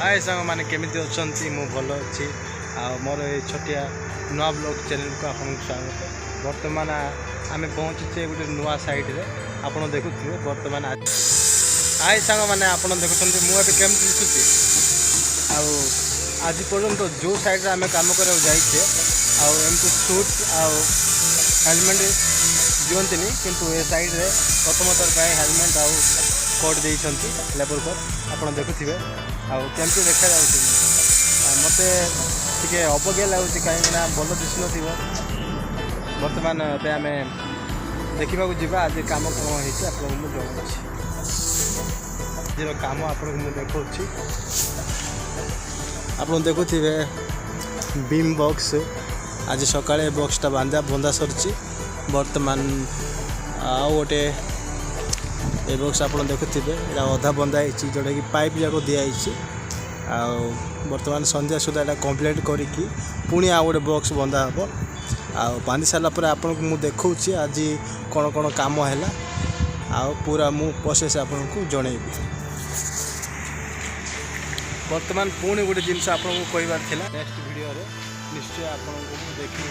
हाय सांग मैंने केमी अच्छा मु भल अच्छी मोर ये छोटिया नुआ ब्लॉग चैनल को आपन स्वागत। बर्तमान आम पहुँचे गोटे नुआ साइड रे आप देखुए बर्तमान हाय सांग मैंने आप देखुं मुझे केमी दिशुची आज पर्यंत जो साइड रे आम कम कर जाइए आमती सुट हेलमेट दिंती किंतु ए साइड रे प्रथम थर पर हेलमेट आउ कोट देइछंती लेबर कोट आप देखुए आमती देखा मत टे अवज्ञा लगुच कहीं भल दिशु न बर्तमान आम देखा जा आज कम कौन हो जनाऊँ आज कम आपको मुझे आप देखुए बीम बॉक्स आज सकाळे बॉक्सटा बंदा सरची बर्तमान आउ गोटे ए बॉक्स आप देखुए अधा बंदा है जोटा कि पाइप जाक दिखाई बर्तमान संध्या सुधा यहाँ कम्प्लीट करी पुणी आउ गोटे बॉक्स बंदा हम आ बांधि सारापर आपको मुझे देखा आज कौन कौन कम है आ पूरा मु प्रोसेस आपको जनइबी। बर्तमान पुणी गोटे जिनस आपको कहबार नेक्स्ट वीडियो निश्चय आपको देखी।